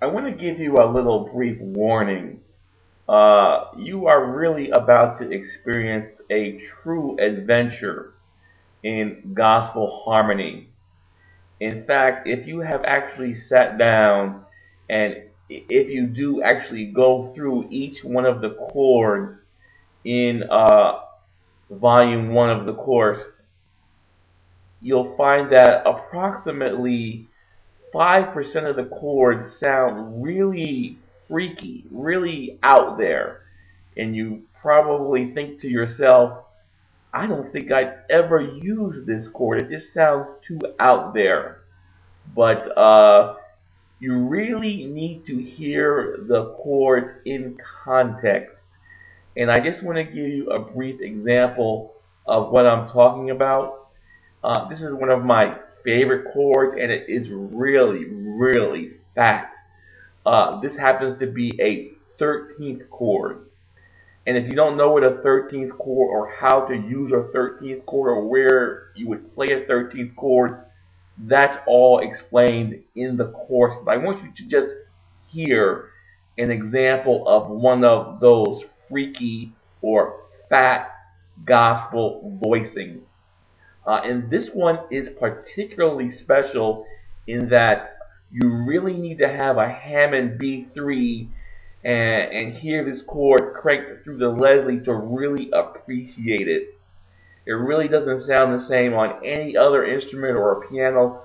I want to give you a little brief warning. You are really about to experience a true adventure in gospel harmony. In fact, if you have actually sat down and if you do actually go through each one of the chords in volume one of the course, you'll find that approximately 5% of the chords sound really freaky, really out there. And you probably think to yourself, I don't think I'd ever use this chord. It just sounds too out there. But you really need to hear the chords in context. And I just want to give you a brief example of what I'm talking about. This is one of my favorite chords, and it is really, really fat. This happens to be a 13th chord. And if you don't know what a 13th chord or how to use a 13th chord or where you would play a 13th chord, that's all explained in the course. But I want you to just hear an example of one of those freaky or fat gospel voicings. And this one is particularly special in that you really need to have a Hammond B3 and hear this chord cranked through the Leslie to really appreciate it. It really doesn't sound the same on any other instrument or a piano.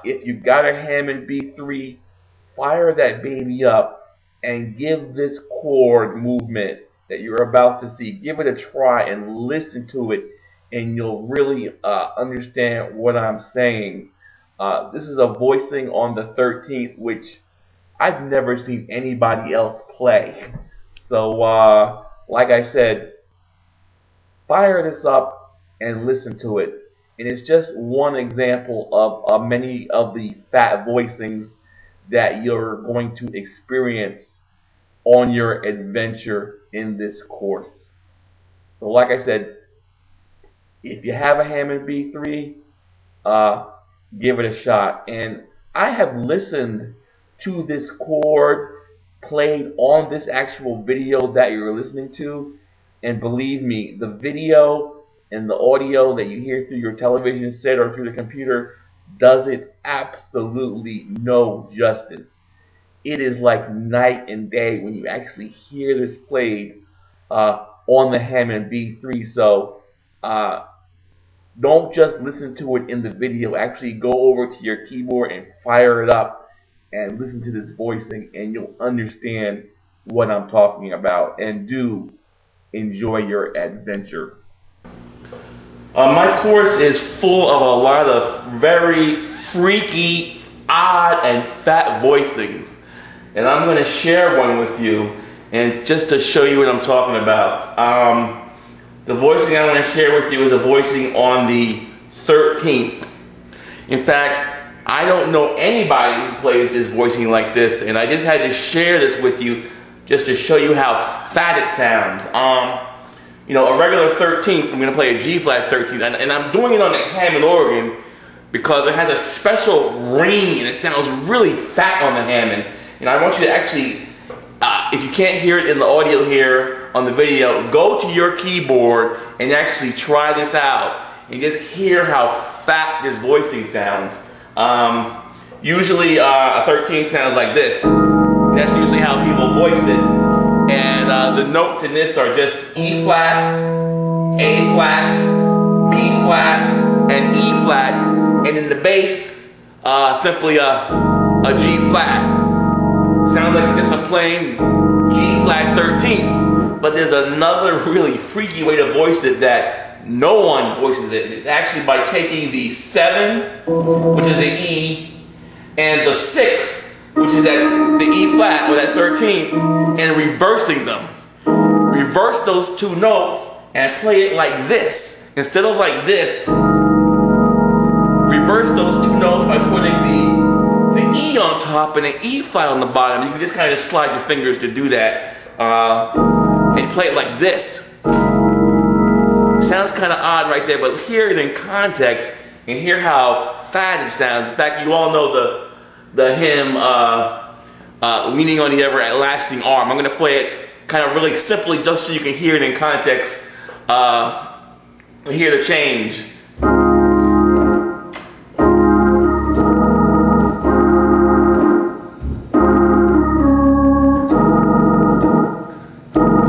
If you've got a Hammond B3, fire that baby up and give this chord movement that you're about to see, give it a try and listen to it, and you'll really understand what I'm saying. This is a voicing on the 13th, which I've never seen anybody else play. So, like I said, fire this up and listen to it. And it's just one example of many of the fat voicings that you're going to experience on your adventure in this course. So like I said, if you have a Hammond B3, give it a shot. And I have listened to this chord played on this actual video that you're listening to, and believe me, the video and the audio that you hear through your television set or through the computer does it absolutely no justice. It is like night and day when you actually hear this played on the Hammond B3. So don't just listen to it in the video. Actually go over to your keyboard and fire it up and listen to this voicing, and you'll understand what I'm talking about. And do enjoy your adventure. My course is full of a lot of very freaky, odd, and fat voicings. And I'm going to share one with you, and just to show you what I'm talking about. The voicing I want to share with you is a voicing on the 13th. In fact, I don't know anybody who plays this voicing like this, and I just had to share this with you just to show you how fat it sounds. You know, a regular 13th, I'm going to play a G-flat 13th, and I'm doing it on the Hammond organ because it has a special ring, and it sounds really fat on the Hammond. And I want you to actually, if you can't hear it in the audio here on the video, go to your keyboard and actually try this out and just hear how fat this voicing sounds. Usually a 13th sounds like this. That's usually how people voice it. And the notes in this are just E flat, A flat, B flat, and E flat. And in the bass, simply a G flat. Sounds like just a plain G flat 13th. But there's another really freaky way to voice it that no one voices it. It's actually by taking the 7, which is the E, and the 6, which is at the E flat or that 13th, and reversing them. Reverse those two notes and play it like this. Instead of like this, reverse those two notes by putting the E on top and an E flat on the bottom. You can just kind of slide your fingers to do that. And play it like this. Sounds kind of odd right there, but hear it in context and hear how fat it sounds. In fact, you all know the hymn, Leaning on the Everlasting Arm. I'm going to play it kind of really simply just so you can hear it in context, hear the change.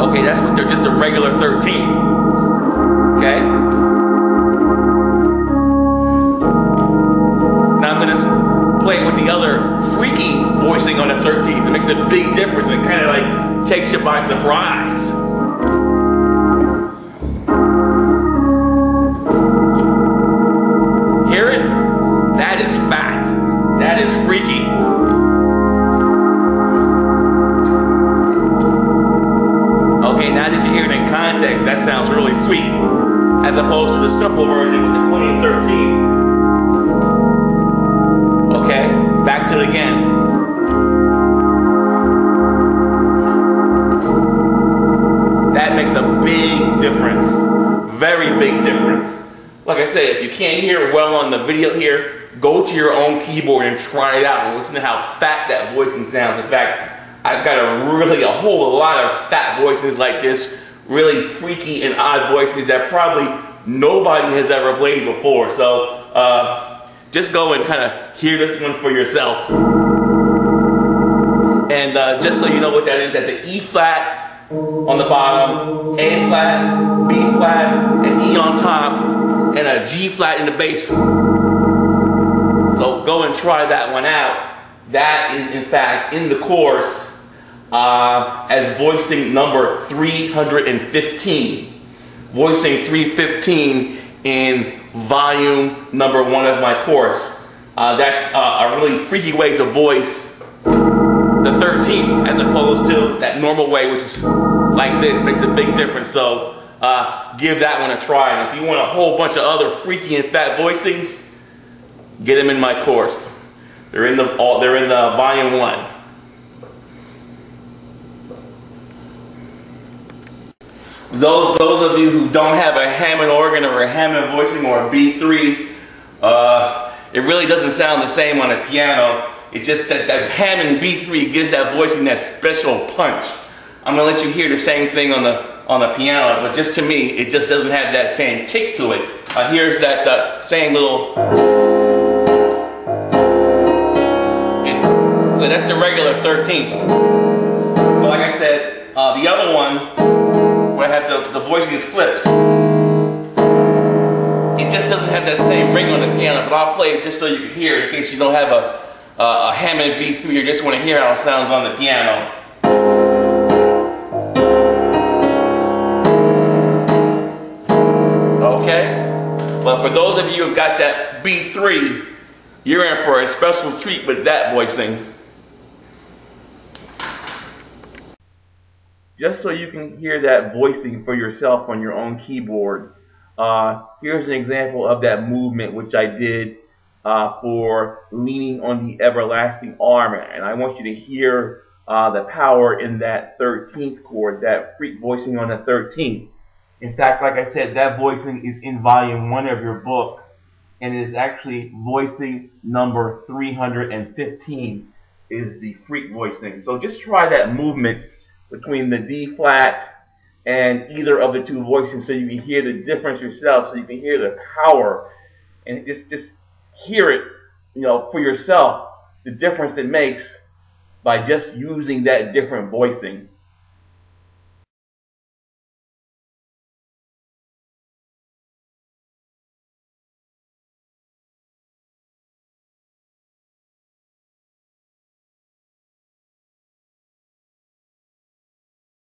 Okay, that's what they're just a regular 13. Okay? Now I'm going to play it with the other freaky voicing on the 13th. It makes a big difference and it kind of like takes you by surprise. Hear it? That is fat. That is freaky. Okay, now that you hear it in context, that sounds really sweet, as opposed to the simple version with the 2013. Okay, back to it again. That makes a big difference. Very big difference. Like I said, if you can't hear well on the video here, go to your own keyboard and try it out and listen to how fat that voicing sounds. In fact, I've got a whole lot of fat voices like this, really freaky and odd voices that probably nobody has ever played before. So just go and kind of hear this one for yourself. And just so you know what that is, that's an E flat on the bottom, A flat, B flat, an E on top, and a G flat in the bass. So go and try that one out. That is in fact in the course as voicing number 315. Voicing 315 in volume number 1 of my course. That's a really freaky way to voice the 13th as opposed to that normal way, which is like this. Makes a big difference. So give that one a try. And if you want a whole bunch of other freaky and fat voicings, get them in my course. They're in the volume 1. Those of you who don't have a Hammond organ or a Hammond voicing or a B3, it really doesn't sound the same on a piano. It's just that Hammond B3 gives that voicing that special punch. I'm gonna let you hear the same thing on the piano, but just to me, it just doesn't have that same kick to it. Here's that same little. Okay, that's the regular 13th. But like I said, the other one, where I have the voicing is flipped, it just doesn't have that same ring on the piano. But I'll play it just so you can hear it in case you don't have a Hammond B3 or just want to hear how it sounds on the piano. Okay? But for those of you who've got that B3, you're in for a special treat with that voicing. Just so you can hear that voicing for yourself on your own keyboard, here's an example of that movement which I did for leaning on the Everlasting Arm, and I want you to hear the power in that 13th chord, that freak voicing on the 13th. In fact, like I said, that voicing is in volume 1 of your book, and it is actually voicing number 315 is the freak voicing. So just try that movement between the D flat and either of the two voicings so you can hear the difference yourself, so you can hear the power, and just hear it, for yourself, the difference it makes by just using that different voicing.